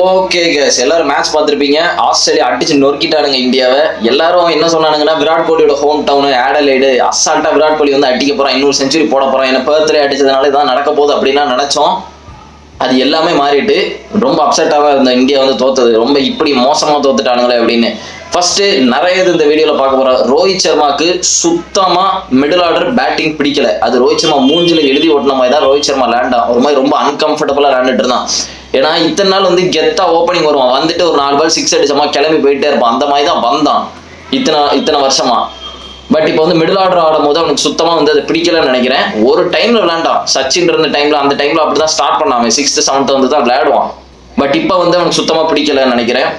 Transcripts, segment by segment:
Okay case, எல்லாரும் match பார்த்துருப்பீங்க. Australia அடிச்சு நொறுக்கிட்டானுங்க இந்தியாவை. எல்லாரும் என்ன சொன்னானுங்கன்னா, விராட் கோலியோட ஹோம் டவுனு ஆடலைடு, அசால்ட்டா விராட் கோலி வந்து அடிக்க போறான், இன்னொரு செஞ்சுரி போட போறான், என்ன பர்த்டே அடிச்சதுனால இதான் நடக்க போகுது அப்படின்னா நினைச்சோம். அது எல்லாமே மாறிட்டு ரொம்ப அப்செட்டாக இருந்த இந்தியா வந்து தோத்தது. ரொம்ப இப்படி மோசமாக தோத்துட்டானுங்களே அப்படின்னு ஃபர்ஸ்ட் நிறைய இந்த வீடியோவில் பார்க்க போகிறோம். ரோஹித் சர்மாக்கு சுத்தமாக மிடில் ஆர்டர் பேட்டிங் பிடிக்கல. அது ரோஹித் சர்மா மூஞ்சில் எழுதி ஓட்டின மாதிரி தான் ரோஹித் சர்மா லேண்டா ஒரு மாதிரி ரொம்ப அன்கம்ஃபர்டபுளாக லேண்டுட்டு இருந்தான். ஏன்னா இத்தனை நாள் வந்து கெத்தா ஓப்பனிங் வருவான், வந்துட்டு ஒரு 4 பால் 6 அடிச்சமா கிளம்பி போயிட்டே இருப்பான். அந்த மாதிரி தான் வந்தான் இத்தனை வருஷமா. பட் இப்போ வந்து மிடில் ஆர்டர் ஆடும் போது அவனுக்கு சுத்தமாக வந்து அது பிடிக்கலன்னு நினைக்கிறேன். ஒரு டைம்ல விளையாண்டான், சச்சின் இருந்த டைம்ல, அந்த டைம்ல அப்படிதான் ஸ்டார்ட் பண்ணாம 6th 7th வந்து தான் விளையாடுவான். பட் இப்போ வந்து அவனுக்கு சுத்தமாக பிடிக்கலன்னு நினைக்கிறேன்.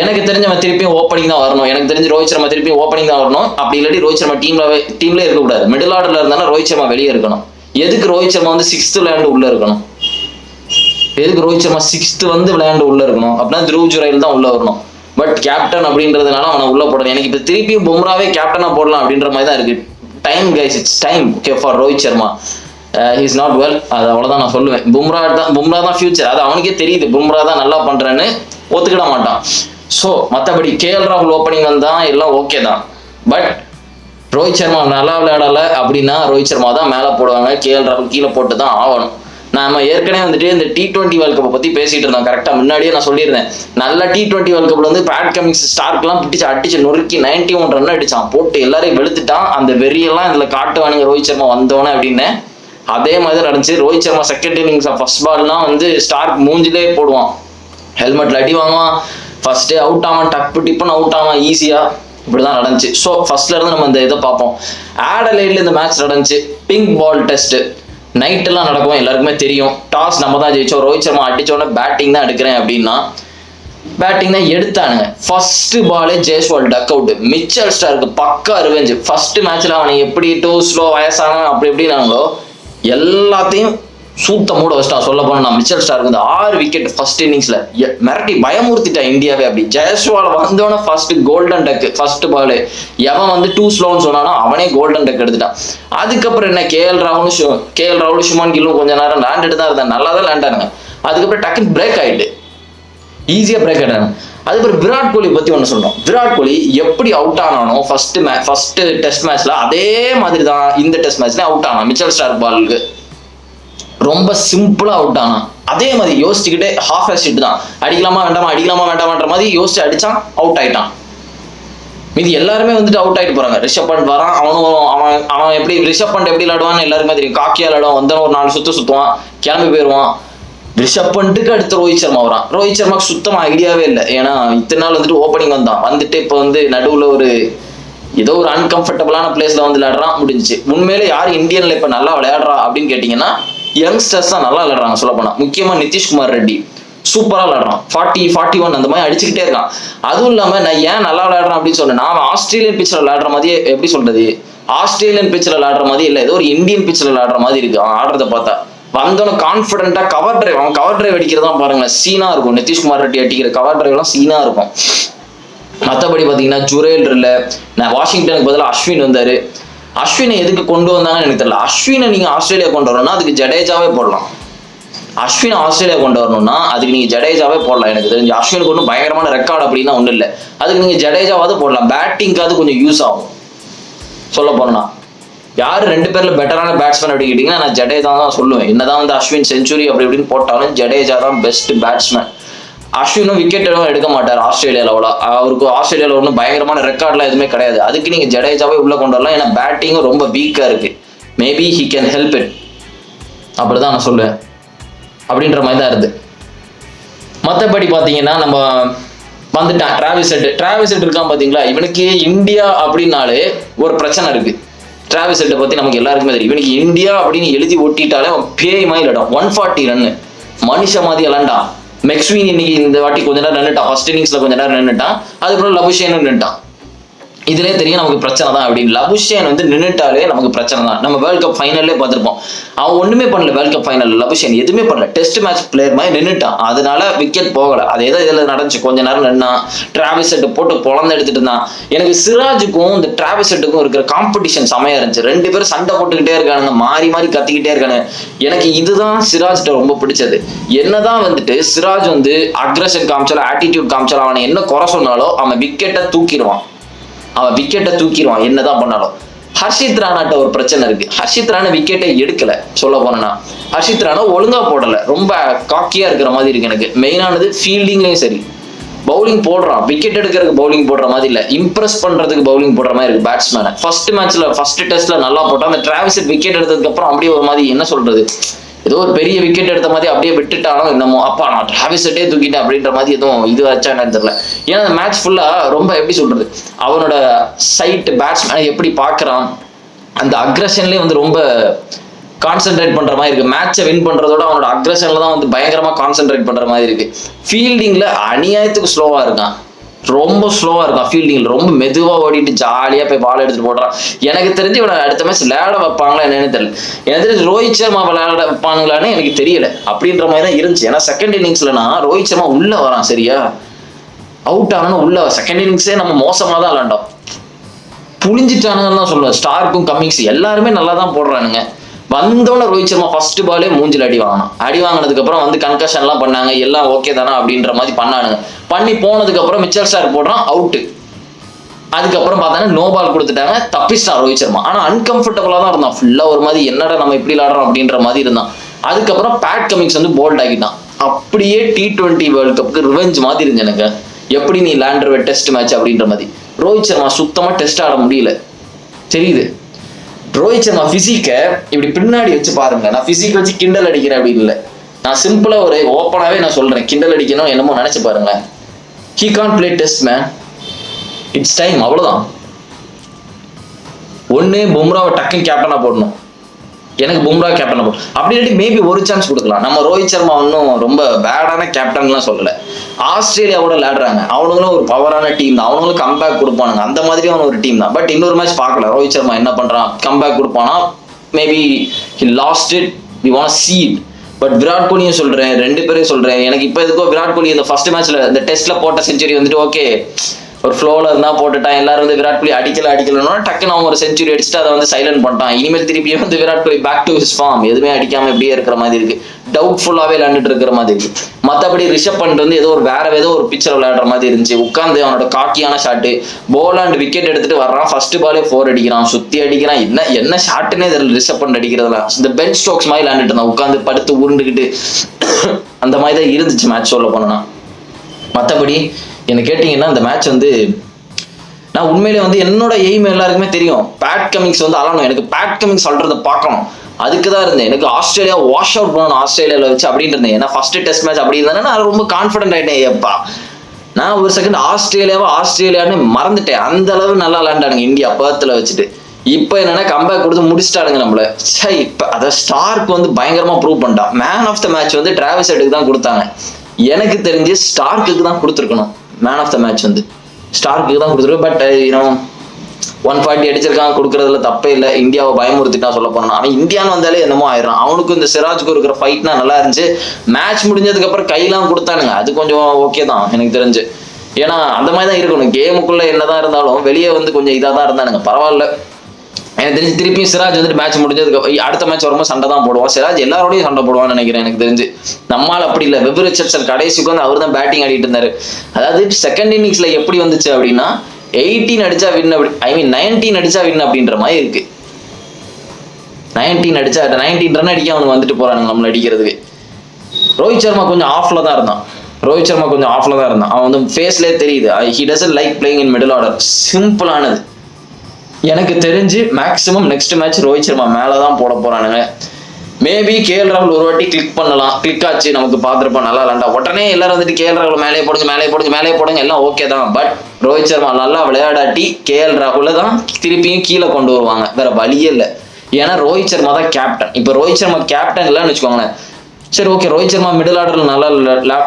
எனக்கு தெரிஞ்சவன் திருப்பியும் ஓப்பனிங் தான் வரணும். எனக்கு தெரிஞ்சு ரோஹித் சர்மா திருப்பியும் ஓப்பனிங் தான் வரணும். அப்படி இல்லாட்டி ரோஹித் சர்மா டீம்ல இருக்கக்கூடாது. மிடில் ஆர்டர்ல இருந்தாலும் ரோஹித் சர்மா வெளியே இருக்கணும். எதுக்கு ரோஹித் சர்மா வந்து 6th விளையாண்டு உள்ள இருக்கணும்? எதுக்கு ரோஹித் சர்மா 6th வந்து விளையாண்டு உள்ள இருக்கணும்? அப்படின்னா த்ருவ் ஜுரைல் தான் உள்ள வரணும். பட் கேப்டன் அப்படின்றதுனால அவனை உள்ள போடணும். எனக்கு இப்போ திருப்பியும் பும்ராவே கேப்டனா போடலாம் அப்படின்ற மாதிரி தான் இருக்கு. Time guys, it's time okay for Rohit Sharma. He's not well, அது அவ்வளோதான் நான் சொல்லுவேன். பும்ரா தான் ஃபியூச்சர். அது அவனுக்கே தெரியுது, பும்ரா தான் நல்லா பண்றேன்னு ஒத்துக்கிட மாட்டான். ஸோ மற்றபடி கேஎல் ராகுல் ஓப்பனிங் வந்தான் எல்லாம் ஓகே தான். பட் ரோஹித் சர்மா நல்லா விளையாடலை அப்படின்னா ரோஹித் சர்மா தான் மேலே போடுவாங்க, கேஎல் ராகுல் கீழே போட்டு தான் ஆகணும். நாம ஏற்கனவே வந்துட்டு இந்த T20 வேர்ல்ட் கப்பை பற்றி பேசிட்டு இருந்தோம். கரெக்டாக முன்னாடியே நான் சொல்லியிருந்தேன். நல்ல T20 வேர்ல்ட் கப்பில் வந்து பேட் கமிங்ஸ் ஸ்டார்க்லாம் அடிச்சு நொறுக்கி 91 ரன் அடிச்சான், போட்டு எல்லாரையும் வெளுத்துட்டான். அந்த வெறியெல்லாம் இதில் காட்டுவானுங்க ரோஹித் சர்மா வந்தோன்னே அப்படின்னு. அதே மாதிரி தான் நடந்துச்சு. Rohit Sharma second innings first பால்லாம் வந்து ஸ்டார்க் மூஞ்சிலே போடுவான், ஹெல்மெட்ல அடி வாங்குவான், ஃபர்ஸ்டே அவுட் ஆவான், டப்பு டிப்புன்னு அவுட் ஆவான் ஈஸியா. இப்படிதான் நடந்துச்சு. ஸோ ஃபர்ஸ்ட்ல இருந்து நம்ம இந்த இதை பார்ப்போம். ஆடலைட்ல இந்த மேட்ச் நடந்துச்சு. பிங்க் பால் டெஸ்ட் நைட் எல்லாம் நடக்கும், எல்லாருக்குமே தெரியும். டாஸ் நம்ம தான் ஜெயிச்சோம். ரோஹித் சர்மா அடிச்சோட பேட்டிங் தான் எடுக்கிறேன் அப்படின்னா பேட்டிங் தான் எடுத்தானுங்க. ஃபர்ஸ்ட் பாலே ஜெய்ஸ்வால் டக் அவுட். மிச்சல் ஸ்டார்க்கு பக்கா ரிவெஞ்ச். ஃபர்ஸ்ட் மேட்ச்ல அவனை எப்படி டூ ஸ்லோ வயசானவன் அப்படி எப்படின்னாங்களோ எல்லாத்தையும் சூத்த மூட வச்சுட்டான். சொல்ல போனா மிச்சல் ஸ்டார்க்கு வந்து 6 விக்கெட் ஃபர்ஸ்ட் இன்னிங்ஸ்ல மிரட்டி பயமுறுத்திட்டான் இந்தியாவே. அப்படி ஜெயஸ்வால் வந்தோடனே first golden duck first ball. எவன் வந்து டூ ஸ்லோன்னு சொன்னானோ அவனே கோல்டன் டக் எடுத்துட்டான். அதுக்கப்புறம் என்ன, கேஎல் ராகுலும் சுமன் கில்லும் கொஞ்ச நேரம் லேண்டுட்டு தான் இருந்தாங்க, நல்லா தான் லேண்டானுங்க. அதுக்கப்புறம் டக்குன்னு பிரேக் ஆயிட்டு ஈஸியா பிரேக் ஆயிட்டாங்க. அதுக்கப்புறம் விராட் கோலி பத்தி ஒன்று சொல்றோம். விராட் கோலி எப்படி அவுட் ஆனானோ ஃபர்ஸ்ட் டெஸ்ட் மேட்ச்ல அதே மாதிரி தான் இந்த டெஸ்ட் மேட்ச்ல அவுட் ஆனான். மிச்சல் ஸ்டார்க் பாலுக்கு ரொம்ப சிம்பிளா அவுட் ஆனான். அதே மாதிரி யோசிச்சுக்கிட்டே ஹாஃப் ஹிட் தான், அடிக்கலாமா வேண்டாமான்ற மாதிரி யோசிச்சு அடிச்சான், அவுட் ஆயிட்டான். மீதி எல்லாருமே வந்துட்டு அவுட் ஆயிட்டு போறாங்க. ரிஷப் பண்ட் வரான், அவன் எப்படி ரிஷப் பண்ட் எப்படி விளையாடுவான்னு எல்லாருமே தெரியும். காக்கியா விளையாடுவான், வந்தவன் ஒரு 4 சுத்துவான், கிளம்பி போயிடுவான். ரிஷப் பண்ட்டுக்கு அடுத்து ரோஹித் சர்மா வரான். ரோஹித் சர்மாக்கு சுத்தமா ஐடியாவே இல்லை. ஏன்னா இத்தனை நாள் வந்துட்டு ஓப்பனிங் வந்துட்டு இப்போ வந்து நடுவில் ஒரு ஏதோ ஒரு அன்கம்ஃபர்டபுளான பிளேஸ்ல வந்து விளையாடுறான், முடிஞ்சிச்சு. உண்மையிலே யார் இந்தியன்ல இப்ப நல்லா விளையாடுறா அப்படின்னு கேட்டீங்கன்னா யங்ஸ்டர்ஸ் தான் நல்லா விளையாடுறாங்க. சொல்ல போனா முக்கியமா நிதிஷ்குமார் ரெட்டி சூப்பரா விளையாடுறான். 40, 41 அந்த மாதிரி அடிச்சுக்கிட்டே இருக்கான். அதுவும் இல்லாம நான் ஏன் நல்லா விளையாடுறான் அப்படின்னு சொன்னேன், நான் ஆஸ்திரேலியன் பிச்சில் விளையாடுற மாதிரியே, எப்படி சொல்றது, ஆஸ்திரேலியன் பிச்சில் விளையாடுற மாதிரி இல்லை, ஏதோ ஒரு இந்தியன் பிச்சில் விளையாடுற மாதிரி இருக்கு அவன் ஆடுறத பார்த்தா. வந்தோன்னு கான்ஃபிடென்ட்டா கவர் டிரைவ் அடிக்கிறதா பாருங்க, சீனா இருக்கும். நிதிஷ்குமார் ரெட்டி அடிக்கிற கவர் டிரைவ் எல்லாம் சீனா இருக்கும். மற்றபடி பார்த்தீங்கன்னா ஜுரேல் இல்லை, நான் வாஷிங்டனுக்கு பதிலாக அஸ்வின் வந்தாரு. அஸ்வினை எதுக்கு கொண்டு வந்தாங்கன்னு எனக்கு தெரியல. அஸ்வினை நீங்க ஆஸ்திரேலியா கொண்டு வரணும்னா அதுக்கு ஜடேஜாவே போடலாம். அஸ்வினை ஆஸ்திரேலியா கொண்டு வரணும்னா அதுக்கு நீங்க ஜடேஜாவே போடலாம். எனக்கு தெரிஞ்சு அஸ்வினுக்கு ஒன்றும் பயங்கரமான ரெக்கார்டு அப்படின்னா ஒன்றும் இல்லை. அதுக்கு நீங்க ஜடேஜாவது போடலாம். பேட்டிங்காவது கொஞ்சம் யூஸ் ஆகும். சொல்ல போனா யாரு 2 பேர்ல பெட்டரான பேட்ஸ்மேன் அப்படின்னு கேட்டீங்கன்னா நான் ஜடேஜா தான் சொல்லுவேன். என்னதான் வந்து அஸ்வின் செஞ்சுரி அப்படி இப்படின்னு போட்டாலும் ஜடேஜா தான் பெஸ்ட் பேட்ஸ்மேன். அஸ்வினும் விக்கெட் எதுவும் எடுக்க மாட்டார் ஆஸ்திரேலியாவில். அவருக்கு ஆஸ்திரேலியாவில் ஒன்றும் பயங்கரமான ரெக்கார்ட்லாம் எதுவுமே கிடையாது. அதுக்கு நீங்கள் ஜடேஜாவே உள்ள கொண்டு வரலாம். ஏன்னா பேட்டிங்கும் ரொம்ப வீக்காக இருக்கு. Maybe he can help it, அப்படிதான் நான் சொல்லுவேன். அப்படின்ற மாதிரி தான் இருந்து. மற்றபடி பார்த்தீங்கன்னா நம்ம வந்துட்டான் டிராவிஸ் ஹெட் இருக்கான் பார்த்தீங்களா. இவனுக்கு இந்தியா அப்படின்னாலே ஒரு பிரச்சனை இருக்கு. டிராவிஸ் ஹெட்டை பற்றி நமக்கு எல்லாருக்குமே தெரியும். இவனுக்கு இந்தியா அப்படின்னு எழுதி ஒட்டிட்டாலே அவன் பேய் மாதிரி விளையாடும். 140 ரன்னு மனுஷ மாதிரி விளாண்டான். மெக்ஸ்வீன் இன்னைக்கு இந்த வாட்டி கொஞ்ச நேரம் நின்றுட்டான். ஃபர்ஸ்ட் இன்னிங்ஸ்ல கொஞ்ச நேரம் நின்றுட்டான். அதுக்கப்புறம் லபுஷேனும் நின்றுட்டான். இதுலேயே தெரியும் நமக்கு பிரச்சனை தான் அப்படின்னு. லபுஷேன் வந்து நின்றுட்டாலே நமக்கு பிரச்சனை தான். நம்ம வேர்ல்ட் கப் ஃபைனல்லே பார்த்துருப்போம், அவன் ஒன்றுமே பண்ணல. வேர்ல்ட் கப் ஃபைனல் லபுஷேன் எதுவுமே பண்ணல, டெஸ்ட் மேட்ச் பிளேயர் மாதிரி நின்றுட்டான். அதனால விக்கெட் போகலை. அதே தான் இதில் நடந்துச்சு. கொஞ்ச நேரம் நின்னா டிராவிஸ் ஹெட் போட்டு பொழந்து எடுத்துட்டு இருந்தான். எனக்கு சிராஜுக்கும் இந்த டிராவிஸ் ஹெட்டுக்கும் இருக்கிற காம்படிஷன் செமையா இருந்துச்சு. 2 பேரும் சண்டை போட்டுக்கிட்டே இருக்கானுங்க, மாறி மாறி கத்திக்கிட்டே இருக்கானு. எனக்கு இதுதான் சிராஜ்கிட்ட ரொம்ப பிடிச்சது. என்னதான் வந்துட்டு சிராஜ் வந்து அக்ரஷன் காமிச்சாலும் ஆட்டிடியூட் காமிச்சாலும் அவனை என்ன குறை சொன்னாலும் அவன் விக்கெட்டை தூக்கிடுவான். என்னதான் பண்ணாலும். ஹர்ஷித் ராணாட்ட ஒரு பிரச்சனை இருக்கு. ஹர்ஷித் ராணா விக்கெட்டை எடுக்கல. சொல்ல போனா ஹர்ஷித் ராணா ஒழுங்கா போடல, ரொம்ப காக்கியா இருக்கிற மாதிரி இருக்கு எனக்கு. மெயினானது ஃபீல்டிங்லயும் சரி, பவுலிங் போடுறான், விக்கெட் எடுக்கிறதுக்கு பவுலிங் போடுற மாதிரி இல்ல, இம்ப்ரெஸ் பண்றதுக்கு பவுலிங் போடுற மாதிரி இருக்கு பேட்ஸ்மேனை. ஃபர்ஸ்ட் டெஸ்ட்ல நல்லா போட்டான். அந்த டிராவிஸ் விக்கெட் எடுத்ததுக்கு அப்புறம் அப்படியே ஒரு மாதிரி என்ன சொல்றது, ஏதோ ஒரு பெரிய விக்கெட் எடுத்த மாதிரி அப்படியே விட்டுட்டானோ என்னமோ, அப்பா நான் டிராவிஸ் ஹெட்டே தூக்கிட்டேன் அப்படின்ற மாதிரி எதுவும் இது வச்சா என்னன்னு தெரியல. ஏன்னா அந்த மேட்ச் ஃபுல்லா ரொம்ப எப்படி சொல்றது, அவனோட சைட் பேட்ஸ்மேனை எப்படி பாக்குறான், அந்த அக்ரஷன்லயே வந்து ரொம்ப கான்சென்ட்ரேட் பண்ற மாதிரி இருக்கு. மேட்சை வின் பண்றதோட அவனோட அக்ரஷன்ல தான் வந்து பயங்கரமா கான்சென்ட்ரேட் பண்ற மாதிரி இருக்கு. ஃபீல்டிங்ல அநியாயத்துக்கு ஸ்லோவா இருக்கான், ரொம்ப ஸ்லோவா இருக்கான். ஃபீல்டிங்ல ரொம்ப மெதுவா ஓடிட்டு ஜாலியா போய் பால் எடுத்துட்டு போடுறான். எனக்கு தெரிஞ்சு இவனை அடுத்த மேட்ச் விளையாட வைப்பாங்களா என்னன்னு தெரியல. எனக்கு தெரிஞ்சு ரோஹித் சர்மா விளையாட வைப்பாங்களான்னு எனக்கு தெரியல. அப்படின்ற மாதிரி தான் இருந்துச்சு. ஏன்னா செகண்ட் இன்னிங்ஸ்லனா ரோஹித் சர்மா உள்ள வரான், சரியா அவுட் ஆனாலும் உள்ள. செகண்ட் இன்னிங்ஸே நம்ம மோசமா தான் விளையாண்டோம், புளிஞ்சிட்டானுங்கன்னு தான் சொல்லுவேன். ஸ்டார்க்கும் கம்மிங்ஸ் எல்லாருமே நல்லா தான் போடுறானுங்க. வந்தோட ரோஹித் சர்மா ஃபர்ஸ்ட் பாலே மூஞ்சில் அடி வாங்கினதுக்கு அப்புறம் வந்து கன்கஷன் எல்லாம் பண்ணாங்க, எல்லாம் ஓகே தானே அப்படின்ற மாதிரி பண்ணானுங்க. பண்ணி போனதுக்கு அப்புறம் மிச்சல் ஸ்டார் போடுறான், அவுட்டு. அதுக்கப்புறம் பார்த்தாங்கன்னா நோ பால் கொடுத்துட்டாங்க, தப்பிஸ்டார் ரோஹித் சர்மா. ஆனா அன்கம்ஃபர்டபுளா தான் இருந்தான் ஃபுல்லா. ஒரு மாதிரி என்னடா நம்ம இப்படி விளாடுறோம் அப்படின்ற மாதிரி இருந்தான். அதுக்கப்புறம் பேட் கமிங்ஸ் வந்து போல்ட் ஆகிட்டான். அப்படியே T20 வேர்ல்ட் கப்புக்கு ரிவெஞ்ச் மாதிரி இருந்துச்சு எனக்கு. எப்படி நீ லேண்டர் டெஸ்ட் மேட்ச் அப்படின்ற மாதிரி. ரோஹித் சர்மா சுத்தமா டெஸ்ட் ஆட முடியல, தெரியுது. ரோஹித் சர்மா பிசிக்க இப்படி பின்னாடி வச்சு பாருங்க. நான் பிசிக் வச்சு கிண்டல் அடிக்கிறேன் அப்படின்னு இல்லை, நான் சிம்பிளா ஒரு ஓப்பனாவே நான் சொல்றேன். கிண்டல் அடிக்கணும் என்னமோ நினைச்சு பாருங்க. He can't play test man, it's time, அவ்வளவுதான். ஒண்ணு பும்ராவை டக்குன்னு கேப்டனா போடணும். எனக்கு பும்ரா கேப்டனா போடணும். அப்படி இல்லாட்டி மேபி ஒரு சான்ஸ் கொடுக்கலாம். நம்ம ரோஹித் சர்மா ஒன்றும் ரொம்ப பேடான கேப்டன்லாம் சொல்லல. ஆஸ்திரேலியாவோட விளையாடுறாங்க, அவனுங்களும் ஒரு பவரான டீம் தான், அவனுங்களும் கம்பேக் கொடுப்பானுங்க. அந்த மாதிரி அவன் ஒரு டீம் தான். பட் இன்னொரு மேட்ச் பார்க்கல ரோஹித் சர்மா என்ன பண்றான், கம்பேக் கொடுப்பானா, maybe he lost it, we want see it. But Virat கோலியும் சொல்றேன், 2 பேரையும் சொல்றேன். எனக்கு இப்போ எதுக்கோ விராட் கோலி இந்த ஃபர்ஸ்ட் மேட்ச்ல இந்த டெஸ்ட்ல போட்ட செஞ்சுரி வந்துட்டு ஓகே ஒரு ஃப்ளோல இருந்தா போட்டுட்டான். எல்லாரும் வந்து விராட் கோலி அடிக்கலன்னா டக்குன்னு அவன் ஒரு செஞ்சுரி அடிச்சுட்டு அதை வந்து சைலண்ட் பண்ணிட்டான். இனிமேல் திருப்பியும் வந்து Virat Kohli back to his form, எதுவுமே அடிக்காம இப்படியே இருக்கிற மாதிரி இருக்கு. டவுட்ஃபுல்லாவே விளையாண்டுட்டு இருக்கிற மாதிரி இருக்கு. மற்றபடி ரிஷப் பண்ட் வந்து ஏதோ ஒரு பிக்சர் விளையாடுற மாதிரி இருந்துச்சு. உட்காந்து அவனோட காக்கியான ஷாட்டு, போலாண்ட் விக்கெட் எடுத்துட்டு வர்றான், ஃபர்ஸ்ட் பாலே 4 அடிக்கிறான், சுத்தி அடிக்கிறான். என்ன ஷாட்டுன்னே தெரியல ரிஷப் பண்ட் அடிக்கிறதுலாம். இந்த பென் ஸ்டோக்ஸ் மாதிரி விளையாண்டுட்டு இருந்தான், உட்காந்து படுத்து உருண்டுக்கிட்டு. அந்த மாதிரி தான் இருந்துச்சு மேட்ச் சொல்ல போனா. மற்றபடி என்ன கேட்டீங்கன்னா இந்த மேட்ச் வந்து நான் உண்மையிலே வந்து என்னோட எய்ம் எல்லாருக்குமே தெரியும், பேட் கமிங்ஸ் வந்து அழணும். எனக்கு பேட் கமிங்ஸ் சொல்றதை பார்க்கணும், அதுக்கு தான் இருந்தேன். எனக்கு ஆஸ்திரேலியா வாஷ் அவுட் பண்ணணும் ஆஸ்திரேலியாவில் வச்சு அப்படின்னு இருந்தேன். ஏன்னா ஃபர்ஸ்ட் டெஸ்ட் மேட்ச் அப்படி இருந்தானே நான் ரொம்ப கான்ஃபிடென்ட் ஆயிட்டேன். எப்பா நான் ஒரு செகண்ட் ஆஸ்திரேலியான்னு மறந்துட்டேன். அந்த அளவு நல்லா விளையாண்டானுங்க இந்தியா பர்த்தில் வச்சுட்டு. இப்போ என்னன்னா கம்பேக் கொடுத்து முடிச்சிட்டானுங்க நம்மள. சரி, இப்போ அதை ஸ்டார்க்கு வந்து பயங்கரமா ப்ரூவ் பண்ணிட்டான். மேன் ஆஃப் த மேட்ச் வந்து டிராவிஸ் ஹெட்டுக்கு தான் கொடுத்தாங்க. எனக்கு தெரிஞ்சு ஸ்டார்க்கு தான் கொடுத்துருக்கணும். மேன் ஆஃப் த மேட்ச் வந்து ஸ்டார்க்கு தான் கொடுத்துருக்கு. பட் 140 அடிச்சிருக்கான், கொடுக்கறதுல தப்பே இல்லை. இந்தியாவை பயமுறுத்திட்டான் சொல்ல போனா. அவன் இந்தியான்னு வந்தாலே என்னமோ ஆயிடுறான். அவனுக்கும் இந்த சிராஜுக்கும் இருக்கிற ஃபைட்னா நல்லா இருந்துச்சு. மேட்ச் முடிஞ்சதுக்கு அப்புறம் கையெல்லாம் கொடுத்தானுங்க, அது கொஞ்சம் ஓகே தான் எனக்கு தெரிஞ்சு. ஏன்னா அந்த மாதிரி தான் இருக்கணும். கேமுக்குள்ள என்னதான் இருந்தாலும் வெளியே வந்து கொஞ்சம் இதாக தான் இருந்தானுங்க, பரவாயில்ல. எனக்கு தெரிஞ்சு திருப்பியும் சிராஜ் வந்துட்டு மேட்ச் முடிஞ்சதுக்கு அடுத்த மேட்ச் வரும்போது சண்டை தான் போடுவான். சிராஜ் எல்லாரோடையும் சண்டை போடுவான்னு நினைக்கிறேன். எனக்கு தெரிஞ்சு நம்மால் அப்படி இல்லை. வெப் ரிச்சர்ட்சன் கடைசிக்கு வந்து அவர் தான் பேட்டிங் ஆடிட்டு இருந்தாரு. அதாவது செகண்ட் இன்னிங்ஸ்ல எப்படி வந்துச்சு அப்படின்னா 18 அடிச்சா வின், அப்படி 19 அடிச்சா வின் அப்படின்ற மாதிரி இருக்கு. 19 ரன் அடிக்க அவனுக்கு வந்துட்டு போறானுங்க நம்மள அடிக்கிறதுக்கு. ரோஹித் சர்மா கொஞ்சம் ஆஃப்ல தான் இருந்தான். அவன் வந்து ஃபேஸ்லேயே தெரியுது, he doesn't like playing in middle order. சிம்பிளானது. எனக்கு தெரிஞ்சு maximum next match Rohit Sharma மேலதான் போட போறானுங்க. மேபி KL ராகுல் ஒரு வாட்டி கிளிக் பண்ணலாம். கிளிக் ஆச்சு, நமக்கு பார்த்துருப்போம் நல்லா விளாண்டா. உடனே எல்லாரும் வந்துட்டு KL ராகுல் மேலே போடுங்க எல்லாம் ஓகே தான். பட் ரோஹித் சர்மா நல்லா விளையாடாட்டி KL ராகுல தான் திருப்பியும் கீழே கொண்டு வருவாங்க, வேற வழியே இல்லை. ஏன்னா ரோஹித் சர்மா தான் கேப்டன். இப்போ ரோஹித் சர்மா கேப்டன் இல்லைன்னு வச்சுக்கோங்களேன், சரி ஓகே, ரோஹித் சர்மா மிடில் ஆர்டர்ல நல்லா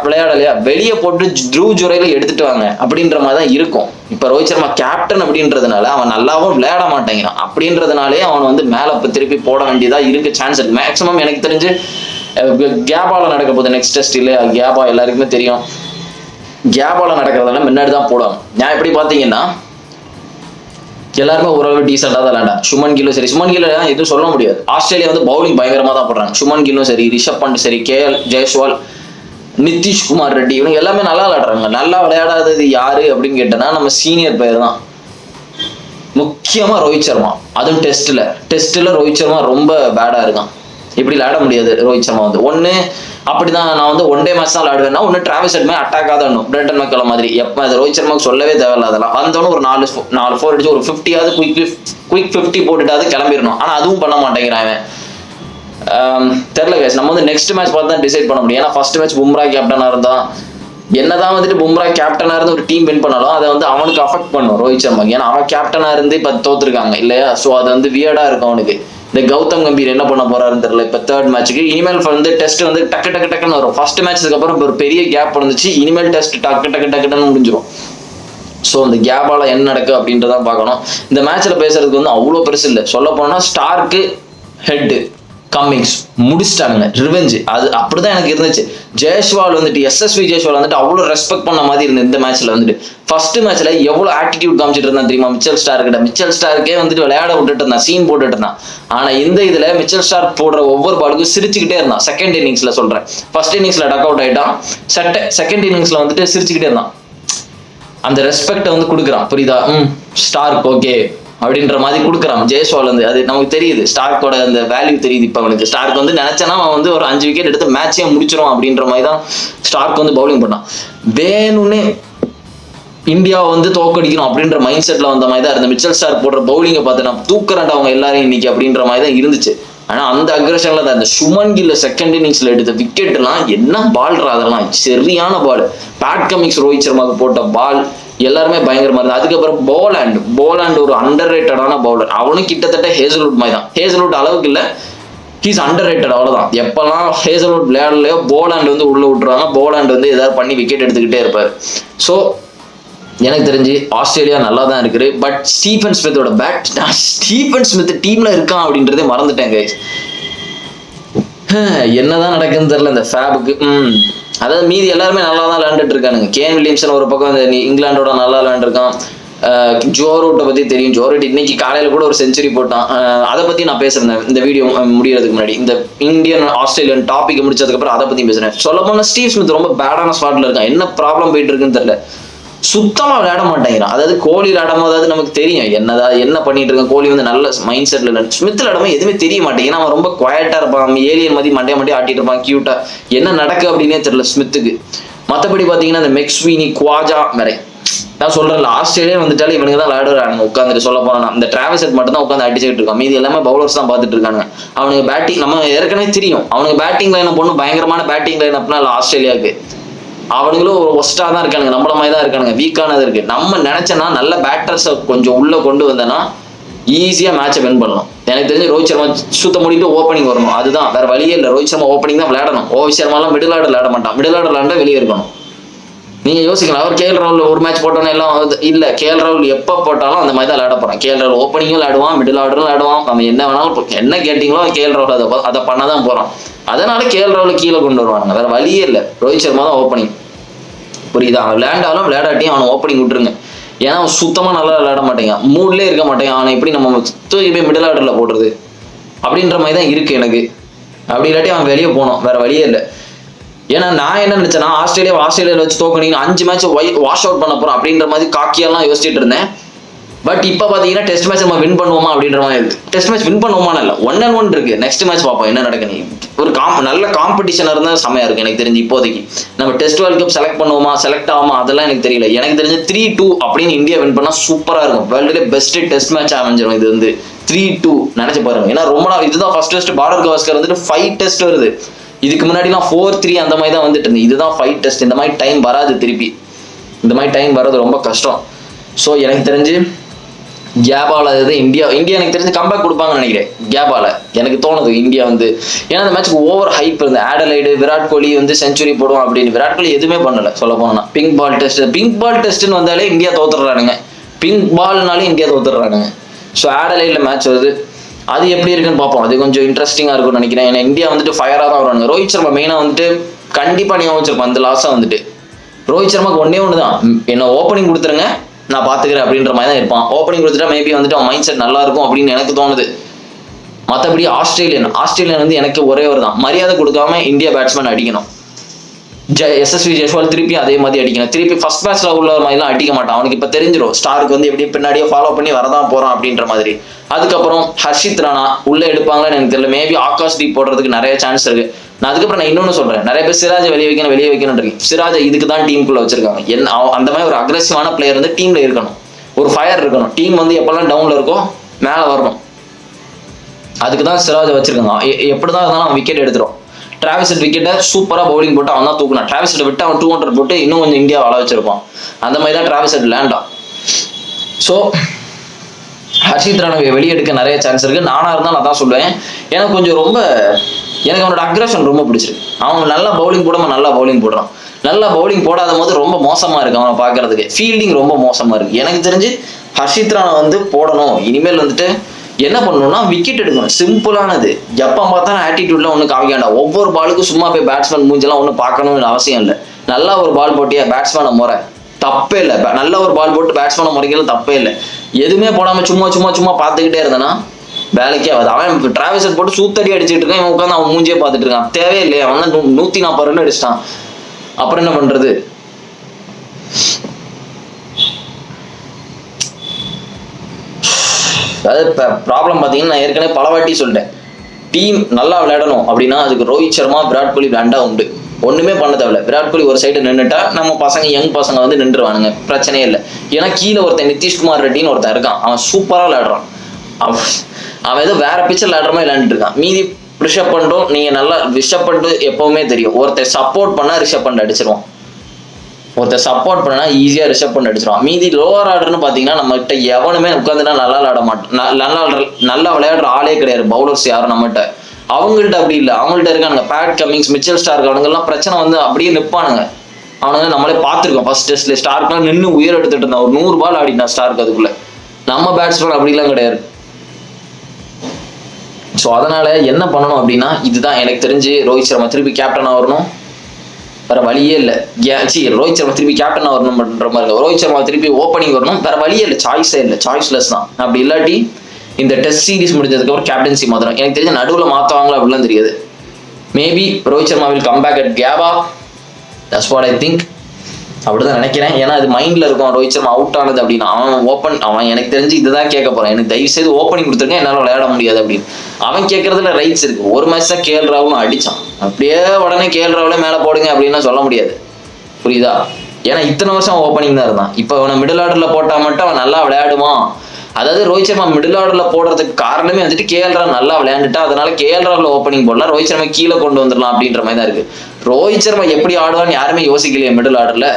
விளையாடலையா, வெளியே போட்டு ட்ரூ ஜுரையில எடுத்துட்டு வாங்க அப்படின்ற மாதிரி தான் இருக்கும். இப்ப ரோஹித் சர்மா கேப்டன் அப்படின்றதுனால அவன் நல்லாவும் விளையாட மாட்டேங்கிறான். அப்படின்றதுனாலே அவன் வந்து மேல திருப்பி போட வேண்டியதா இருக்கு. சான்ஸ் இருக்கு. மேக்ஸிமம் எனக்கு தெரிஞ்சு கேபால நடக்க போகுது நெக்ஸ்ட் டெஸ்ட் இல்லையா, கேபா எல்லாருக்குமே தெரியும். கேபால நடக்கிறதால முன்னாடி தான் போடுவாங்க. நான் எப்படி பாத்தீங்கன்னா எல்லாருமே ஓரளவு டீசெண்டா தான் விளையாண்டா. சுமன் கில்லும் சரி, சுமன் கில் எதுவும் சொல்ல முடியாது. ஆஸ்திரேலியா வந்து பவுலிங் பயங்கரமா தான் போடுறாங்க. சுமன் கில்லும் சரி, ரிஷப் பண்ட் சரி, கேஎல் ஜெயஸ்வால், நிதிஷ்குமார் ரெட்டி, இவங்க எல்லாமே நல்லா விளையாடுறாங்க. நல்லா விளையாடாதது யாரு அப்படின்னு கேட்டேன்னா நம்ம சீனியர் பிளேயர் தான். முக்கியமா ரோஹித் சர்மா, அதுவும் டெஸ்ட்ல ரோஹித் சர்மா ரொம்ப பேடா இருக்கான். இப்படி விளையாட முடியாது ரோஹித் சர்மா வந்து. ஒன்னு அப்படிதான் நான் வந்து ஒன் டே மேட்ச் தான் விளையாடுவேன்னா, ஒன்னு டிராவிஸ் ஹெட் மாதிரி அட்டாக்காக தான் வேணும், பிரெண்டன் மெக்கல்ல மாதிரி. எப்போ அது ரோஹித் சர்மாவுக்கு சொல்லவே தேவையில்ல. அதெல்லாம் வந்தோன்னு ஒரு 4 4 அடிச்சு ஒரு 50ஆவது குயிக் 50 போட்டுட்டாவது கிளம்பிடணும். ஆனா அதுவும் பண்ண மாட்டேங்கிறான். தெரியல கைஸ், நம்ம வந்து நெக்ஸ்ட் மேட்ச் பார்த்து தான் டிசைட் பண்ண முடியும். ஏன்னா ஃபர்ஸ்ட் மேட்ச் பும்ரா கேப்டனா இருந்தா, என்னதான் வந்துட்டு பும்ரா கேப்டனா இருந்து ஒரு டீம் வின் பண்ணாலும் அதை வந்து அவனுக்கு அஃபெக்ட் பண்ணும் ரோஹித் சர்மாக்கு. ஏன்னா அவன் கேப்டனா இருந்து இப்ப தோத்துருக்காங்க இல்லையா. ஸோ அது வந்து வியர்டா இருக்கும் அவனுக்கு. இந்த கௌதம் கம்பீர் என்ன பண்ண போறாருன்னு தெரியல. இப்ப தேர்ட் மேட்சுக்கு இனிமேல் வந்து டெஸ்ட் வந்து டக்குன்னு வரும். ஃபர்ஸ்ட் மேட்ச்சுக்கு அப்புறம் ஒரு பெரிய கேப் வந்துச்சு. இனிமேல் டெஸ்ட் டக்குன்னு முடிஞ்சிடும். ஸோ அந்த கேபால என்ன நடக்கு அப்படின்றதான் பார்க்கணும். இந்த மேட்ச்ல பேசுறதுக்கு வந்து அவ்வளோ பெருசு இல்லை. சொல்ல போனா ஸ்டார்க்கு ஹெட் கம்மிங்ஸ் முடிச்சிட்டாங்க ரிவெஞ்சு. அது அப்படிதான் எனக்கு இருந்துச்சு. ஜெயஸ்வால் வந்துட்டு எஸ்எஸ்வி ஜெயஸ்வால் வந்துட்டு அவ்வளோ ரெஸ்பெக்ட் பண்ண மாதிரி இருந்தது இந்த மேட்ச்ல வந்துட்டு. ஃபர்ஸ்ட் மேட்ச்ல எவ்வளவு ஆட்டிடியூட் காமிச்சிட்டு இருந்தான் தெரியுமா மிச்சல் ஸ்டார்க்கிட்ட. மிச்சல் ஸ்டார்க்கே வந்துட்டு விளையாட விட்டுட்டு இருந்தான், சீன் போட்டுட்டு இருந்தான். ஆனா இந்த இதுல மிச்சல் ஸ்டார் போடுற ஒவ்வொரு பாலுக்கும் சிரிச்சுக்கிட்டே இருந்தான். செகண்ட் இன்னிங்ஸ்ல சொல்றேன், ஃபர்ஸ்ட் இன்னிங்ஸ்ல டக் அவுட் ஆயிட்டான். செகண்ட் இன்னிங்ஸ்ல வந்துட்டு சிரிச்சுக்கிட்டே இருந்தான். அந்த ரெஸ்பெக்டை வந்து கொடுக்குறான். புரியுதா? ஸ்டார்க் ஓகே அப்படின்ற மாதிரி கொடுக்குறான் ஜெயஸ்வால் வந்து. அது நமக்கு தெரியுது, ஸ்டார்க்கோட அந்த வேல்யூ தெரியுது. இப்போ அவனுக்கு ஸ்டார்க் வந்து நினைச்சானா அவன் வந்து ஒரு 5 விக்கெட் எடுத்து மேட்சே முடிச்சிடும் அப்படின்ற மாதிரி தான் ஸ்டார்க் வந்து பவுலிங் பண்ணான். வேணும்னே இந்தியாவை வந்து தோக்கடிக்கணும் அப்படின்ற மைண்ட் செட்ல வந்த மாதிரி தான் இருந்த. மிச்சல் ஸ்டார் போடுற பவுலிங்கை பார்த்து நான் தூக்குறாண்டா அவங்க எல்லாரும் இன்னைக்கு அப்படின்ற மாதிரி தான் இருந்துச்சு. ஆனா அந்த அக்ரஷன்ல தான் இந்த சுமன் கில்ல செகண்ட் இன்னிங்ஸ்ல எடுத்த விக்கெட் எல்லாம் என்ன பால்ரா, அதெல்லாம் சரியான பால். பேட் கமிங்ஸ் ரோஹித் சர்மாவுக்கு போட்ட பால் எல்லாருமே பயங்கரமா இருந்தது. அதுக்கப்புறம் போலாண்ட் ஒரு அண்டர் ரேட்டடான பவுலர். அவனும் கிட்டத்தட்ட ஹேசல்வுட் மாதிரி தான். ஹேசல்வுட் அளவுக்கு இல்லை, ஹீஸ் அண்டர் ரேட்டட், அவ்வளவுதான். எப்பெல்லாம் ஹேசல்வுட் விளையாடலையோ போலாண்ட் வந்து உள்ள விட்டுருவாங்க. போலாண்ட் வந்து ஏதாவது பண்ணி விக்கெட் எடுத்துக்கிட்டே இருப்பாரு. ஸோ எனக்கு தெரிஞ்சு ஆஸ்திரேலியா நல்லா தான் இருக்குது. பட் ஸ்டீஃபன் ஸ்மித்தோட ஸ்டீஃபன் ஸ்மித் டீம்ல இருக்கான் அப்படின்றதே மறந்துட்டேன் கைஸ். என்னதான் நடக்குதுன்னு தெரியல இந்த ஃபேபுக்கு. அதாவது மீதி எல்லாருமே நல்லா தான் விளையாண்டுட்டு இருக்கானுங்க. கேன் வில்லியம்சன் ஒரு பக்கம் இந்த இங்கிலாண்டோட நல்லா விளையாண்டுருக்கான். ஜோ ரூட்டை பத்தி தெரியும். ஜோ ரூட் இன்னைக்கு காலையில கூட ஒரு செஞ்சுரி போட்டான். அதை பத்தி நான் பேசுறேன் இந்த வீடியோ முடியறதுக்கு முன்னாடி. இந்த இந்தியன் ஆஸ்திரேலியன் டாபிக் முடிச்சதுக்கு அப்புறம் அதை பத்தி பேசுறேன். சொல்ல போனா ஸ்டீவ் ஸ்மித் ரொம்ப பேடான ஸ்பாட்ல இருக்கான். என்ன ப்ராப்ளம் போயிட்டு இருக்குன்னு தெரியல. சுத்தமா விளையாட மாட்டேங்கிறான். அதாவது கோலி விளையாடும் போதாவது நமக்கு தெரியும் என்ன பண்ணிட்டு இருக்கான். கோலி வந்து நல்ல மைண்ட் செட்ல இல்லை. ஸ்மித் விளையாடும் எதுவுமே தெரிய மாட்டேங்குது. அவன் ரொம்ப குவாய்ட்டா இருப்பான். ஏலியன் மாதிரி மண்டே ஆட்டிட்டு இருப்பான் கியூட்டா. என்ன நடக்கு அப்படின்னே தெரியல ஸ்மித்துக்கு. மற்றபடி பாத்தீங்கன்னா இந்த மெக்ஸ்வீனி, குவாஜா வேற நான் சொல்றேன்ல, ஆஸ்திரேலியா வந்துட்டாலும் இவனுக்கு தான் விளையாடுறாங்க உட்காந்துட்டு. சொல்ல போனா இந்த டிராவல்ஸ் செட் மட்டும் தான் உட்காந்து அடிச்சுட்டு இருக்கான். மீதி எல்லாமே பவுலர்ஸ் தான் பார்த்துட்டு இருக்காங்க. அவனுக்கு பேட்டிங் நம்ம ஏற்கனவே தெரியும். அவனுக்கு பேட்டிங் லைனப் ஒன்றும் பயங்கரமான பேட்டிங் லைனப்னா இல்லை ஆஸ்திரேலியாவுக்கு. அவனுங்களும் ஒரு ஒஸ்டா தான் இருக்கானுங்க, நம்மள மாதிரி தான் இருக்கானுங்க, வீக்கானது இருக்கு. நம்ம நினைச்சோன்னா நல்ல பேட்டர்ஸை கொஞ்சம் உள்ள கொண்டு வந்தேன்னா ஈஸியா மேட்சை வின் பண்ணலாம். எனக்கு தெரிஞ்சு ரோஹித் சர்மா சுத்த முடிட்டு ஓப்பனிங் வரணும். அதுதான், வேற வழியே இல்லை. ரோஹித் சர்மா ஓப்பனிங் தான் விளையாடணும். ரோஹித் சர்மாலாம் மிடில் ஆர்டர் விளையாட மாட்டான். மிடில் ஆர்டர் விளையாண்டா வெளியே இருக்கணும். நீங்க யோசிக்கலாம், அவர் கேஎல் ராகுல் ஒரு மேட்ச் போட்டோன்னு எல்லாம் இல்ல. கேஎல் ராகுல் எப்போ போட்டாலும் அந்த மாதிரி தான் விளையாட போறான். கேஎல் ராகுல் ஓப்பனிங்கும் விளையாடுவான், மிடில் ஆர்டரும் விளையாடுவான். நம்ம என்ன வேணாலும் என்ன கேட்டீங்களோ கேஎல் ராகுல் அதை பண்ணதான் போறான். அதனால கேஎல் ராகுல் கீழே கொண்டு வருவானுங்க. வேற வழியே இல்லை. ரோஹித் சர்மா தான் ஓப்பனிங். புரியுதா? அவன் விளையாண்டாலும் விளையாடாட்டியும் அவனை ஓப்பனிங் விட்டுருங்க. ஏன்னா அவன் சுத்தமா நல்லா விளையாட மாட்டேங்க, மூட்லேயே இருக்க மாட்டேங்க. அவனை எப்படி நம்ம தூக்கி போய் மிடில் ஆர்டர்ல போடுறது அப்படின்ற மாதிரி தான் இருக்கு எனக்கு. அப்படி இல்லாட்டி அவன் வெளியே போனோம், வேற வழியே இல்லை. ஏன்னா நான் என்ன நினைச்சேன்னா ஆஸ்திரேலியாவில் வச்சு தோக்கணும் 5 மேட்ச் வாஷ் அவுட் பண்ண போறோம் அப்படின்ற மாதிரி காக்கியெல்லாம் யோசிச்சுட்டு இருந்தேன். பட் இப்போ பார்த்தீங்கன்னா டெஸ்ட் மேட்ச் நம்ம வின் பண்ணுவோமா அப்படின்ற மாதிரி இருக்கு. டெஸ்ட் மேட்ச் வின் பண்ணுவோமான்னு இல்லை, 1-1 இருக்கு. நெக்ஸ்ட் மேட்ச் பார்ப்போம் என்ன நடக்குன்னு. ஒரு நல்ல காம்படிஷனாக இருந்தால் செமையா இருக்கு எனக்கு தெரிஞ்சு. இப்போதைக்கு நம்ம டெஸ்ட் வேர்ல்ட் கப் செலக்ட் பண்ணுவோமா செலக்ட் ஆகுமா அதெல்லாம் எனக்கு தெரியல. எனக்கு தெரிஞ்சு 3-2 அப்படின்னு இந்தியா வின் பண்ணா சூப்பரா இருக்கும். வேர்ல்டுலே பெஸ்ட் டெஸ்ட் மேட்ச் அமைஞ்சிடும் இது வந்து 3-2 நினைச்சு பாருங்க. ஏன்னா ரொம்ப நாள் இதுதான் ஃபர்ஸ்ட் டெஸ்ட். பார்டர் கவாஸ்கர் வந்துட்டு 5 டெஸ்ட் வருது. இதுக்கு முன்னாடிலாம் 4-3 அந்த மாதிரி தான் வந்துட்டு இருந்தது. இதுதான் 5 டெஸ்ட். இந்த மாதிரி டைம் வராது திருப்பி. இந்த மாதிரி டைம் வர்றது ரொம்ப கஷ்டம். ஸோ எனக்கு தெரிஞ்சு கேபால இந்தியா எனக்கு தெரிஞ்சு கம்பேக் கொடுப்பாங்கன்னு நினைக்கிறேன். கேபால எனக்கு தோணுது இந்தியா வந்து, ஏன்னா அந்த மேட்ச்க்கு ஓவர் ஹைப் இருந்து ஆடலைடு விராட் கோலி வந்து செஞ்சுரி போடும் அப்படின்னு. விராட் கோலி எதுவுமே பண்ணல சொல்ல போனா. பிங்க் பால் டெஸ்ட்னு வந்தாலே இந்தியா தோத்துறானுங்க. பிங்க் பால்னாலே இந்தியா தோத்துறானுங்க. ஸோ ஆடலைட்ல மேட்ச் வருது, அது எப்படி இருக்குன்னு பார்ப்போம். அது கொஞ்சம் இன்ட்ரெஸ்டிங்காக இருக்கும்னு நினைக்கிறேன். ஏன்னா இந்தியா வந்துட்டு ஃபயராக தான் வருவாங்க. ரோஹித் சர்மா மெயினாக வந்துட்டு கண்டிப்பாக ஞாபகம் வச்சிருப்பேன் அந்த லாஸாக வந்துட்டு. ரோஹித் சர்மாக்கு ஒன்று தான், என்ன ஓப்பனிங் கொடுத்துருங்க நான் பார்த்துக்கிறேன் அப்படின்ற மாதிரி தான் இருப்பான். ஓப்பனிங் கொடுத்துட்டா மேபி வந்துட்டு அவன் மைண்ட் செட் நல்லா இருக்கும் அப்படின்னு எனக்கு தோணுது. மற்றபடி ஆஸ்திரேலியன் வந்து எனக்கு ஒரே ஒரு தான், மரியாதை கொடுக்காம இந்தியா பேட்ஸ்மேன் அடிக்கணும். எஸ்எஸ்வி ஜெய்ஸ்வால் திருப்பி அதே மாதிரி அடிக்கணும். திருப்பி ஃபர்ஸ்ட் மேட்ச்ல உள்ள மாதிரிலாம் அடிக்க மாட்டான். அவனுக்கு இப்போ தெரிஞ்சிடும் ஸ்டாருக்கு வந்து எப்படி பின்னாடியே ஃபாலோ பண்ணி வரதான் போறான் அப்படின்ற மாதிரி. அதுக்கப்புறம் ஹர்ஷித் ராணா உள்ள எடுப்பாங்கன்னு எனக்கு தெரியல. மேபி ஆகாஷ் டீப் போடுறதுக்கு நிறைய சான்ஸ் இருக்கு. அதுக்கப்புறம் நான் இன்னொன்னு சொல்றேன், நிறைய பேர் சிராஜை வெளியே வைக்கணும் இருக்கு. சிராஜை இதுக்கு தான் டீமுக்குள்ள வச்சிருக்காங்க. அந்த மாதிரி ஒரு அக்ரெசிவான பிளேயர் வந்து டீம்ல இருக்கணும், ஒரு ஃபயர் இருக்கணும். டீம் வந்து எப்பெல்லாம் டவுன்ல இருக்கோ மேல வரணும். அதுக்கு தான் சிராஜை வச்சிருக்காங்க. எப்படிதான் இருந்தாலும் அவன் விக்கெட் எடுத்துரும். டிராவிஸ் ஹெட் விக்கெட்டை சூப்பரா பவுலிங் போட்டு அவன் தான் தூக்குனான். டிராவிஸ் ஹெட் விட்டு அவன் 200 போட்டு இன்னும் கொஞ்சம் இந்தியா வள வச்சிருப்பான். அந்த மாதிரி தான் டிராவிஸ் ஹெட் லேண்டா. ஸோ ஹர்ஷித் ராணாவை வெளியே எடுக்க நிறைய சான்ஸ் இருக்கு. நானா இருந்தாலும் அதான் சொல்லுவேன். எனக்கு கொஞ்சம் எனக்கு அவனோட அக்ரஷன் ரொம்ப பிடிச்சிருக்கு. அவன் நல்லா பவுலிங் போடாம நல்லா பவுலிங் போடுறான். நல்லா பவுலிங் போடாத போது ரொம்ப மோசமா இருக்கு அவனை பாக்குறதுக்கு. ஃபீல்டிங் ரொம்ப மோசமா இருக்கு. எனக்கு தெரிஞ்சு ஹர்ஷித் ராணா வந்து போடணும். இனிமேல் வந்துட்டு என்ன பண்ணணும்னா விக்கெட் எடுக்கணும். சிம்பிளானது. எப்போ பார்த்தாலும் ஆட்டிடியூட்லாம் ஒன்றும் காமிக்காண்டா. ஒவ்வொரு பாலுக்கும் சும்மா போய் பேட்ஸ்மேன் மூஞ்செல்லாம் ஒன்றும் பார்க்கணும்னு அவசியம் இல்லை. நல்லா ஒரு பால் போட்டியா பேட்ஸ்மேனை முறை தப்பே இல்லை. நல்ல ஒரு பால் போட்டு பேட்ஸ்மேனை முறைக்கலாம் தப்பே இல்லை. எதுவுமே போடாம சும்மா பார்த்துக்கிட்டே இருந்தேன்னா வேலைக்கே ஆகுது. அவன் டிராவிஸ் ஹெட் போட்டு சூத்தடி அடிச்சுட்டு இருக்கான். இவன் உட்காந்து அவன் மூஞ்சியே பார்த்துட்டு இருக்கான். தேவையில்லையே. அவன் 140 ரன் அடிச்சிட்டான். அப்புறம் என்ன பண்றது? அதாவது ப்ராப்ளம் பார்த்தீங்கன்னா நான் ஏற்கனவே பல வாட்டி சொல்லிட்டேன். டீம் நல்லா விளையாடணும் அப்படின்னா அதுக்கு ரோஹித் சர்மா விராட் கோலி விளையாண்டா உண்டு. ஒண்ணுமே பண்ண தேவையில்ல. விராட் கோலி ஒரு சைடு நின்றுட்டா நம்ம பசங்க யங் பசங்க வந்து நின்றுவானுங்க, பிரச்சனையே இல்லை. ஏன்னா கீழே ஒருத்தன் நிதிஷ்குமார் ரெட்டின்னு ஒருத்தன் இருக்கான். அவன் சூப்பரா விளையாடுறான். அவன் ஏதோ வேற பிச்சர் விளையாடுற மாதிரி விளையாண்டுட்டு இருக்கான். மீதி ரிஷப் பண்டும் நீங்க நல்லா ரிஷப் பண்ட் எப்பவுமே தெரியும். ஒருத்தர் சப்போர்ட் பண்ணா ரிஷப் பண்ட் அடிச்சிருவான். ஒருத்தர் சப்போர்ட் பண்ணா ஈஸியா ரிஷப் பண்ட் அடிச்சிருவான். மீதி லோவர் ஆர்டர்னு பாத்தீங்கன்னா நம்ம கிட்ட எவனுமே உட்காந்துனா நல்லா விளையாட மாட்டோம். நல்லா விளையாடுற ஆளே கிடையாது பவுலர்ஸ் யாரும் நம்மகிட்ட. அவங்கள்ட்ட அப்படி இல்லை. அவங்கள்ட்ட இருக்கானுங்க பேட் கமிங்ஸ், மிச்சல் ஸ்டார்க், அவனுங்கெல்லாம் பிரச்சனை வந்து அப்படியே நிற்பானுங்க. அவனுங்க நம்மளே பார்த்துருக்கோம். ஃபர்ஸ்ட் டெஸ்ட்ல ஸ்டார்க்லாம் நின்று உயர் எடுத்துட்டு இருந்தான். ஒரு 100 பால் ஆடிட்டான் ஸ்டார்க். அதுக்குள்ள நம்ம பேட்ஸ்மேன் அப்படிலாம் கிடையாது. ஸோ அதனால என்ன பண்ணணும் அப்படின்னா இதுதான் எனக்கு தெரிஞ்சு ரோஹித் சர்மா திருப்பி கேப்டனா வரணும். வேற வழியே இல்லை. ரோஹித் சர்மா திருப்பி கேப்டனா வரணும்ன்ற மாதிரி இல்லை. ரோஹித் சர்மா திருப்பி ஓப்பனிங் வரணும். வேற வழியே இல்லை. சாய்ஸே இல்லை. சாய்ஸ்லெஸ் தான். அப்படி இல்லாட்டி இந்த டெஸ்ட் சீரிஸ் முடிஞ்சதுக்கு அப்புறம் கேப்டன்சி மாத்திரம் எனக்கு தெரிஞ்ச நடுவில் மாற்றுவாங்களா அப்படிலாம் தெரியாது. Maybe Rohit Sharma will come back at Gabba. That's what I think. அப்படிதான் நினைக்கிறேன். ஏன்னா அது மைண்ட்ல இருக்கும். ரோஹித் சர்மா அவுட் ஆனது அப்படின்னா அவன் எனக்கு தெரிஞ்சு இதுதான் கேட்க போறான். எனக்கு தயவு செய்து ஓப்பனிங் கொடுத்துருக்கேன், என்னால் விளையாட முடியாது அப்படின்னு. அவன் கேட்கறதுல ரைட்ஸ் இருக்கு. ஒரு மேட்ச் தான் கேஎல் ராகுலும் அடிச்சான். அப்படியே உடனே கேஎல் ராகுலே மேலே போடுங்க அப்படின்னு சொல்ல முடியாது. புரியுதா? ஏன்னா இத்தனை வருஷம் ஓப்பனிங் தான் இருந்தான். இப்போ அவனை மிடில் ஆர்டர்ல போட்டா மட்டும் அவன் நல்லா விளையாடுவான். அதாவது ரோஹித் சர்மா மிடில் ஆர்டர்ல போடுறதுக்கு காரணமே வந்துட்டு கேஎல் ராகுல் நல்லா விளையாண்டுட்டா, அதனால கேஎல் ராகுல் ஓப்பனிங் போடலாம், ரோஹித் சர்மா கீழே கொண்டு வந்துடலாம் அப்படின்ற மாதிரி தான் இருக்கு. ரோஹித் சர்மா எப்படி ஆடுவான்னு யாருமே யோசிக்கலையே மிடில் ஆர்டர்ல.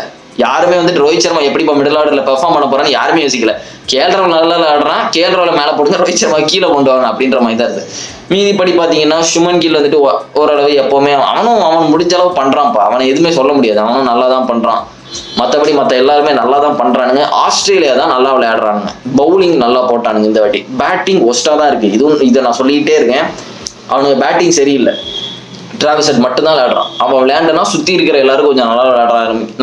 யாருமே வந்துட்டு ரோஹித் சர்மா எப்படி இப்போ மிடில் ஆர்டர்ல பெர்ஃபார்ம் பண்ண போறான்னு யாருமே யோசிக்கல. கேஎல் ராகுல் நல்லா ஆடுறான், கேஎல் ராகுல் மேலே போடுங்க, ரோஹித் சர்மா கீழே கொண்டு வரணும் அப்படின்ற மாதிரி தான் இருக்கு. மீதிப்படி பாத்தீங்கன்னா சுமன் கில் வந்துட்டு ஓரளவு எப்பவுமே அவன் முடிஞ்ச அளவு பண்றான்ப்பா. அவனை எதுவுமே சொல்ல முடியாது. அவனும் நல்லா தான் பண்றான். மற்றபடி மற்ற எல்லாருமே நல்லா தான் பண்றானுங்க. ஆஸ்திரேலியா தான் நல்லா விளையாடுறானுங்க. பவுலிங் நல்லா போட்டானுங்க இந்த வாட்டி. பேட்டிங் ஒஸ்டா தான் இருக்கு. இதை நான் சொல்லிக்கிட்டே இருக்கேன். அவனுக்கு பேட்டிங் சரியில்லை. டிராவிஸ் ஹெட் மட்டும் தான் விளையாடுறான். அவன் விளையாண்டுனா சுத்தி இருக்கிற எல்லாரும் கொஞ்சம்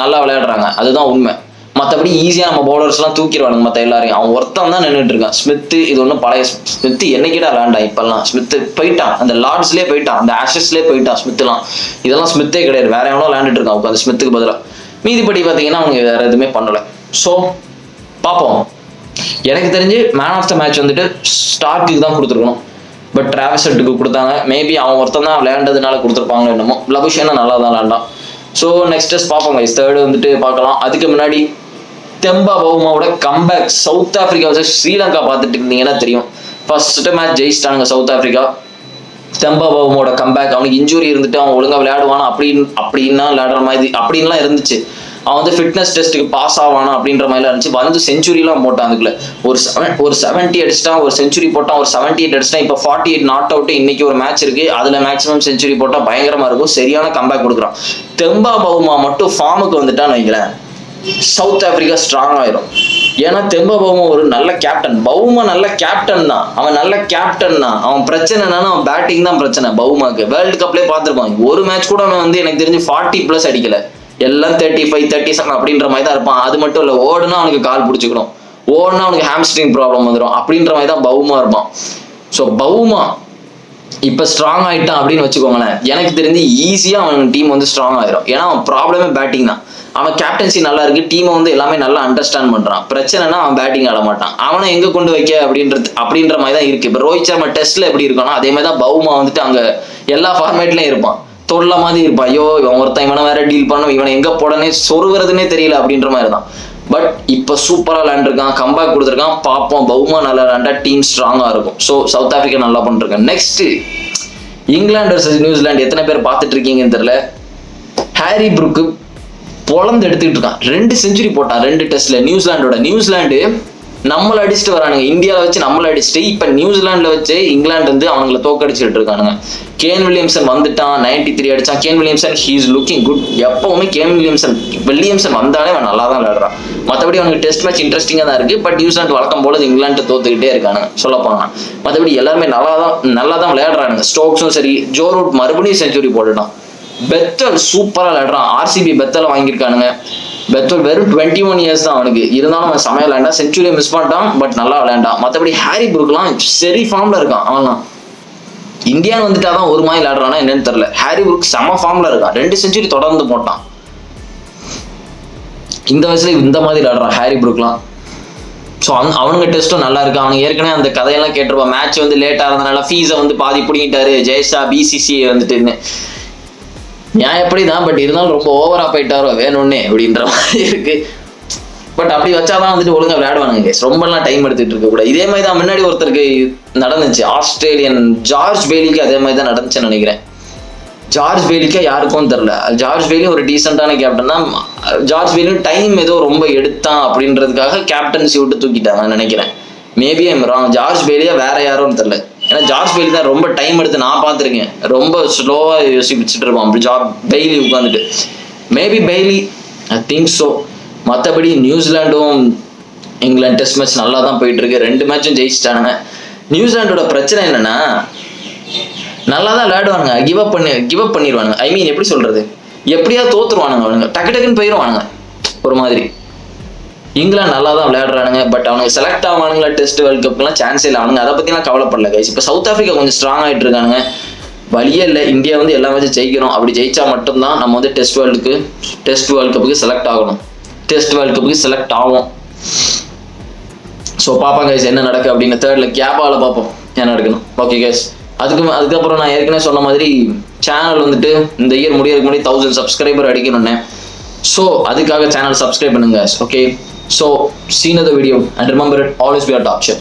நல்லா விளையாடுறாங்க. அதுதான் உண்மை. மற்றபடி ஈஸியா நம்ம பவுலர்ஸ் எல்லாம் தூக்கிடுவானுங்க மற்ற எல்லாரையும். அவன் ஒருத்தன் தான் நின்றுட்டு இருக்கான். ஸ்மித் இது ஒன்றும் பழைய ஸ்மித் என்னைக்கிட்ட விளையாண்டா. இப்பெல்லாம் ஸ்மித் போயிட்டான். அந்த லார்ட்ஸ்லேயே போயிட்டான். அந்த ஆஷஸ்லேயே போயிட்டான் ஸ்மித்லாம். இதெல்லாம் ஸ்மித்தே கிடையாது. வேற எவனோ விளையாண்டுட்டு இருக்கான் உட்காந்து ஸ்மித்துக்கு பதிலாக. மீதிப்படி பார்த்தீங்கன்னா அவங்க வேற எதுவுமே பண்ணலை. ஸோ பார்ப்போம். எனக்கு தெரிஞ்சு மேன் ஆஃப் த மேட்ச் வந்துட்டு ஸ்டார்க்கு தான் கொடுத்துருக்கணும். பட் டிராவிஸ் ஹெட்டுக்கு கொடுத்தாங்க. மேபி அவன் ஒருத்தன் தான் விளையாண்டதுனால கொடுத்துருப்பாங்க என்னமோ. லபுஷேனா நல்லா தான் விளையாண்டான். ஸோ நெக்ஸ்ட் டெஸ்ட் பார்ப்போம். தேர்டு வந்துட்டு பார்க்கலாம். அதுக்கு முன்னாடி தெம்பா பவுமாவோட கம்பேக் சவுத் ஆப்பிரிக்கா வச்சு ஸ்ரீலங்கா பார்த்துட்டு இருந்தீங்கன்னா தெரியும். ஃபர்ஸ்ட் மேட்ச் ஜெயிச்சிட்டானுங்க சவுத் ஆப்பிரிக்கா. தெம்பா பவுமோட கம்பேக். அவனுக்கு இன்ஜுரி இருந்துட்டு அவன் ஒழுங்கா விளையாடுவானா அப்படின்னா விளையாடுற மாதிரி அப்படின்லாம் இருந்துச்சு. அவன் வந்து ஃபிட்னஸ் டெஸ்ட்டுக்கு பாஸ் ஆவானா அப்படின்ற மாதிரிலாம் இருந்துச்சு. வந்து செஞ்சுரிலாம் போட்டான். அதுக்குள்ள ஒரு 70 அடிச்சிட்டான், ஒரு செஞ்சுரி போட்டான், ஒரு 78 அடிச்சிட்டான். இப்போ 48 நாட் அவுட். இன்னைக்கு ஒரு மேட்ச் இருக்கு, அதுல மேக்ஸிமம் செஞ்சுரி போட்டா பயங்கரமா இருக்கும். சரியான கம்பேக் கொடுக்குறான். தெம்பா பவுமா மட்டும் ஃபார்முக்கு வந்துட்டான்னு வைங்களேன், சவுத் ஆப்பிரிக்கா ஸ்ட்ராங் ஆயிரும். ஏன்னா தெம்பா பவுமா ஒரு நல்ல கேப்டன். பவுமா நல்ல கேப்டன் தான், அவன் நல்ல கேப்டன் தான். அவன் பிரச்சனை என்னன்னா அவன் பேட்டிங் தான் பிரச்சனை. பவுமாக்கு வேர்ல்டு கப்லேயே பார்த்துருப்பான், ஒரு மேட்ச் கூட அவன் வந்து எனக்கு தெரிஞ்சு 40+ அடிக்கல. எல்லாம் 35, 37 அப்படின்ற மாதிரி தான் இருப்பான். அது மட்டும் இல்லை, ஓடுனா அவனுக்கு கால் பிடிச்சிக்கணும், ஓடுனா அவனுக்கு ஹாம்ஸ்ட்ரிங் ப்ராப்ளம் வந்துடும் அப்படின்ற மாதிரி தான் பவுமா இருப்பான். ஸோ பவுமா இப்போ ஸ்ட்ராங் ஆயிட்டான் அப்படின்னு வச்சுக்கோங்களேன், எனக்கு தெரிஞ்சு ஈஸியாக அவன் டீம் வந்து ஸ்ட்ராங் ஆயிரும். ஏன்னா அவன் ப்ராப்ளமே பேட்டிங் தான். அவன் கேப்டன்சி நல்லா இருக்கு, டீமை வந்து எல்லாமே நல்லா அண்டர்ஸ்டாண்ட் பண்றான். பிரச்சனைனா அவன் பேட்டிங் ஆட மாட்டான். அவனை எங்க கொண்டு வைக்க அப்படின்ற மாதிரி தான் இருக்கு. இப்போ ரோஹித் சர்மா டெஸ்ட்ல எப்படி இருக்கானோ அதே மாதிரி தான் பவுமா வந்துட்டு அங்க எல்லா ஃபார்மேட்லயும் இருப்பான். தொல்ல மாதிரி இருப்பான். ஐயோ இவன் ஒருத்தன் இவனை வேற டீல் பண்ணணும், இவனை எங்க போடனே சொருகிறதுனே தெரியல அப்படின்ற மாதிரி தான். பட் இப்போ சூப்பரா விளையாண்டுருக்கான், கம்பேக் கொடுத்துருக்கான். பார்ப்போம், பவுமா நல்லா விளையாண்டா டீம் ஸ்ட்ராங்கா இருக்கும். ஸோ சவுத் ஆப்பிரிக்கா நல்லா பண்ணிருக்கேன். Next England versus New Zealand. எத்தனை பேர் பார்த்துட்டு இருக்கீங்கன்னு தெரியல. ஹாரி புரூக் பொழந்து எடுத்துக்கிட்டு இருக்கான். 2 செஞ்சுரி போட்டான் 2 டெஸ்ட்ல. நியூசிலாந்து நம்மளை அடிச்சுட்டு வரானுங்க. இந்தியாவை வச்சு நம்மளை அடிச்சுட்டு இப்ப நியூசிலாந்துல வச்சு இங்கிலாந்து வந்து அவங்களை தோக்கடிச்சுட்டு இருக்கானுங்க. கேன் வில்லியம்சன் வந்துட்டான், 93 அடிச்சான். Kane Williamson he is looking good. எப்பவுமே கேன் வில்லியம்சன் வந்தாலே அவன் நல்லா தான் விளையாடுறான். மற்றபடி அவனுக்கு டெஸ்ட் மேட்ச் இன்ட்ரெஸ்டிங்கா தான் இருக்கு. பட் நியூசிலாந்து வழக்கம் போல இங்கிலாந்து தோத்துக்கிட்டே இருக்கானுங்க சொல்ல போனா. மற்றபடி எல்லாருமே நல்லா தான் விளையாடுறானுங்க. ஸ்டோக்ஸும் சரி, ஜோ ரூட் மறுபடியும் செஞ்சுரி போட்டுட்டான். பெத்தல் சூப்பரா விளையாடுறான். ஆர்சிபி பெத்தலை வாங்கியிருக்கானுங்க. பெத்தல் வெறும் 21 இயர்ஸ் தான் அவனுக்கு, இருந்தாலும் அவன் சமையல் விளையாண்டா. செஞ்சுரியை மிஸ் பண்ணிட்டான், பட் நல்லா விளையாண்டான். மற்றபடி ஹாரி புரூக்லாம் சரி ஃபார்ம்ல இருக்கான். அவன்லாம் இந்தியான்னு வந்துட்டாதான் ஒரு மாதிரி விளையாடுறானா என்னன்னு தெரியல. ஹாரி புரூக் செம ஃபார்ம்ல இருக்கான். 2 செஞ்சுரி தொடர்ந்து போட்டான். இந்த வயசுல இந்த மாதிரி விளையாடுறான் ஹாரி புரூக்லாம். ஸோ அவனுங்க டெஸ்ட்டும் நல்லா இருக்கு. அவனுக்கு ஏற்கனவே அந்த கதையெல்லாம் கேட்டிருப்பான். மேட்ச் வந்து லேட்டாக இருந்தனால ஃபீஸை வந்து பாதி பிடிங்கிட்டாரு ஜெயசா பிசிசிஐ வந்துட்டுன்னு. நான் எப்படிதான், பட் இருந்தாலும் ரொம்ப ஓவரா போயிட்டாரோ வேணும்னே அப்படின்ற மாதிரி இருக்கு. பட் அப்படி வச்சாதான் வந்துட்டு ஒழுங்கா விளையாடுவானுங்க. ரொம்பலாம் டைம் எடுத்துட்டு இருக்க கூட. இதே மாதிரி தான் முன்னாடி ஒருத்தருக்கு நடந்துச்சு, ஆஸ்திரேலியன் ஜார்ஜ் பெய்லிக்கு அதே மாதிரி தான் நடந்துச்சுன்னு நினைக்கிறேன். ஜார்ஜ் பெய்லிக்கா யாருக்கும் தெரியல. ஜார்ஜ் பெய்லி ஒரு டீசென்டான கேப்டன் தான். ஜார்ஜ் பெய்லியும் டைம் ஏதோ ரொம்ப எடுத்தான் அப்படின்றதுக்காக கேப்டன்சி விட்டு தூக்கிட்டாங்க நினைக்கிறேன். Maybe I'm wrong. ஜார்ஜ் பெய்லியா வேற யாரும் தெரியல. ஏன்னா ஜார்ஜ் பெய்லி தான் ரொம்ப டைம் எடுத்து நான் பார்த்துருக்கேன். ரொம்ப ஸ்லோவா யோசிச்சுட்டு இருப்பான் பெய்லி உட்காந்துட்டு. Maybe Bailey, I think so. மற்றபடி நியூசிலாண்டும் இங்கிலாந்து டெஸ்ட் மேட்ச் நல்லா தான் போயிட்டு இருக்கு. 2 மேட்சும் ஜெயிச்சிட்டானுங்க. நியூசிலாண்டோட பிரச்சனை என்னன்னா நல்லா தான் விளையாடுவானுங்க, கிவ் அப் பண்ணிடுவானுங்க. ஐ மீன் எப்படி சொல்றது, எப்படியா தோத்துருவானுங்க அவனுங்க, டக்குன்னு போயிடுவானுங்க ஒரு மாதிரி. இங்கிலாந்து நல்லா தான் விளையாடுறானுங்க. பட் அவனுக்கு செலக்ட் ஆவானுங்களா டெஸ்ட் வேர்ல்டு கப்லாம் சான்ஸே இல்லை. அவனுங்க அதை பற்றிலாம் கவலைப்படல கைஸ். இப்போ சவுத் ஆஃப்ரிக்கா கொஞ்சம் ஸ்ட்ராங் ஆகிட்டு இருக்கானுங்க. வழியே இல்லை, இந்தியா வந்து எல்லா மேட்சும் ஜெயிக்கணும். அப்படி ஜெயிச்சா மட்டும்தான் நம்ம வந்து டெஸ்ட் வேர்ல்டு கப்புக்கு செலக்ட் ஆகணும். டெஸ்ட் வேர்ல்டு கப்புக்கு செலக்ட் ஆகும். ஸோ பார்ப்போம் கைஸ் என்ன நடக்கு அப்படின்னு. தேர்ட்ல கேபால பார்ப்போம் என்ன நடக்கணும். Okay guys. அதுக்கப்புறம் நான் ஏற்கனவே சொன்ன மாதிரி சேனல் வந்துட்டு இந்த இயர் முடியறதுக்கு முன்னாடி 1000 சப்ஸ்கிரைபர் அடிக்கணும்னு. ஸோ அதுக்காக சேனல் சப்ஸ்கிரைப் பண்ணுங்க. Okay, so see you in the video and remember it, always be a top chef.